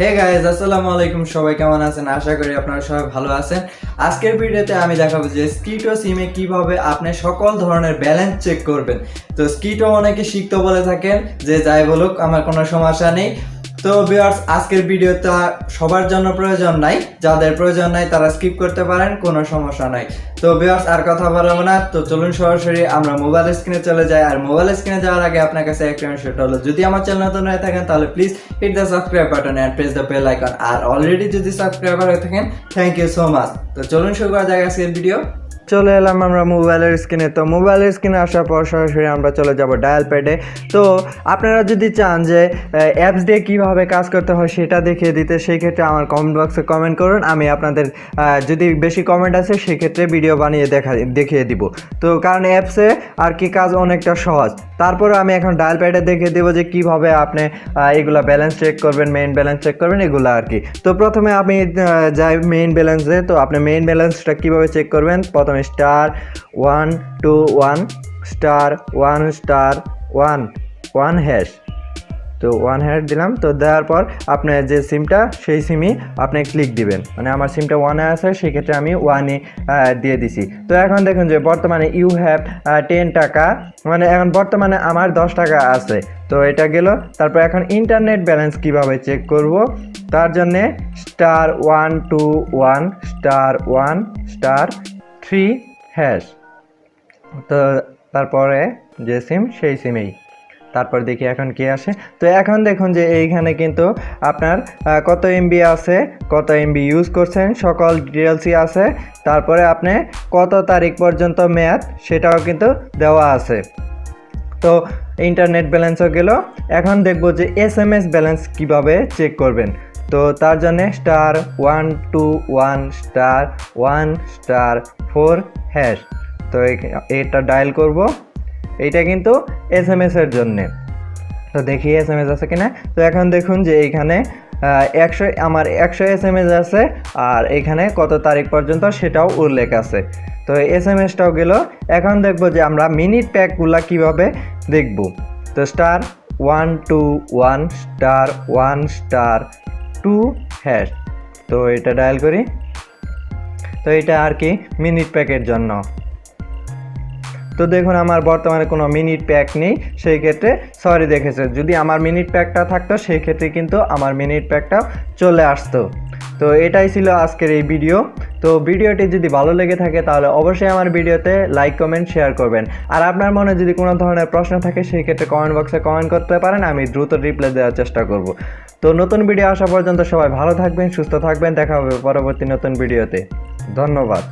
Hey guys, আসসালামু আলাইকুম। সবাই কেমন আছেন? আশা করি আপনারা সবাই ভালো আছেন। আজকের ভিডিওতে আমি দেখাবো যে স্কিটো সিমে কিভাবে আপনি সকল ধরনের ব্যালেন্স চেক করবেন। তো স্কিটো অনেকে শিখতে বলে থাকেন যে যাই বলুক আমার কোনো সমস্যা নেই। তো ভিউয়ার্স, আজকের ভিডিওটা সবার জন্য প্রয়োজন নাই, যাদের প্রয়োজন নাই তারা স্কিপ করতে পারেন, কোনো সমস্যা নাই। তো ভিউয়ার্স, আর কথা বলবো না, তো চলুন সরাসরি আমরা মোবাইল স্ক্রিনে চলে যাই। আর মোবাইল স্ক্রিনে যাওয়ার আগে আপনার কাছে একটা সেটা হলো, যদি আমার চ্যানেল নতুন হয়ে থাকেন তাহলে please hit the subscribe button and press the bell icon. আর অলরেডি যদি সাবস্ক্রাইবার হয়ে থাকেন, থ্যাংক ইউ সো মাচ। তো চলুন শুরু করা যাক আজকের ভিডিও। চলে এলাম আমরা মোবাইলের স্ক্রিনে। তো মোবাইলের স্ক্রিনে আসার পর সরাসরি আমরা চলে যাব ডায়াল প্যাডে। তো আপনারা যদি চান যে অ্যাপস দিয়ে কীভাবে কাজ করতে হয় সেটা দেখিয়ে দিতে, সেই ক্ষেত্রে আমার কমেন্ট বক্সে কমেন্ট করুন। আমি আপনাদের যদি বেশি কমেন্ট আছে সেক্ষেত্রে ভিডিও বানিয়ে দেখিয়ে দিব। তো কারণ অ্যাপসে আর কি কাজ অনেকটা সহজ। তারপরে আমি এখন ডায়াল প্যাডে দেখিয়ে দেবো যে কীভাবে আপনি এগুলো ব্যালেন্স চেক করবেন, মেইন ব্যালেন্স চেক করবেন, এগুলো আর কি। তো প্রথমে আমি যাই মেইন ব্যালেন্সে। তো আপনি মেইন ব্যালেন্সটা কীভাবে চেক করবেন, প্রথমে *121*1*1*1 হ্যাশ। তো 1 হ্যাশ দিলাম। তো দেওয়ার পর আপনার যে সিমটা সেই সিমই আপনি ক্লিক দিবেন। মানে আমার সিমটা 1-এ আছে, সেক্ষেত্রে আমি 1-ই দিয়ে দিছি। তো এখন দেখুন যে বর্তমানে ইউ হ্যাভ 10 টাকা, মানে এখন বর্তমানে আমার 10 টাকা আছে। তো এটা গেল। তারপর এখন ইন্টারনেট ব্যালেন্স কিভাবে চেক করব, তার জন্যে *121*1*3 হ্যাশ। তো তারপরে যে সিম সেই সিমেই। তারপর দেখি এখন কি আসে। তো এখন দেখুন যে এইখানে কিন্তু আপনার কত এমবি আছে, কত এমবি ইউজ করছেন, সকল ডিটেলসই আছে। তারপরে আপনি কত তারিখ পর্যন্ত মেয়াদ সেটাও কিন্তু দেওয়া আছে। তো ইন্টারনেট ব্যালেন্সও গেল। এখন দেখব যে SMS ব্যালেন্স কিভাবে চেক করবেন। তো তার জন্যে *121*1*4 হ্যাশ। তো এটা ডায়াল করব। এইটা কিন্তু SMS এর জন্যে। তো দেখি SMS আছে কিনা। তো এখন দেখুন যে এইখানে 100 SMS আছে, আর এখানে কত তারিখ পর্যন্ত সেটাও উল্লেখ আছে। তো SMSটাও গেল। এখন দেখব যে আমরা মিনিট প্যাকগুলা কিভাবে দেখব। তো *121*1*2 হ্যাশ। তো এটা ডায়াল করি। তো এটা আর কি মিনিট প্যাকের জন্য। তো দেখুন আমার বর্তমানে কোনো মিনিট প্যাক নেই, সেই ক্ষেত্রে সরি দেখেছে। যদি আমার মিনিট প্যাকটা থাকতো সেই ক্ষেত্রে কিন্তু আমার মিনিট প্যাকটা চলে আসতো। তো এটাই ছিল আজকের এই ভিডিও। তো ভিডিওটি যদি ভালো লেগে থাকে তাহলে অবশ্যই আমার ভিডিওতে লাইক, কমেন্ট, শেয়ার করবেন। আর আপনার মনে যদি কোনো ধরনের প্রশ্ন থাকে সেই ক্ষেত্রে কমেন্ট বক্সে কমেন্ট করতে পারেন, আমি দ্রুত রিপ্লাই দেওয়ার চেষ্টা করব। তো নতুন ভিডিও আসা পর্যন্ত সবাই ভালো থাকবেন, সুস্থ থাকবেন। দেখা হবে পরবর্তী নতুন ভিডিওতে। ধন্যবাদ।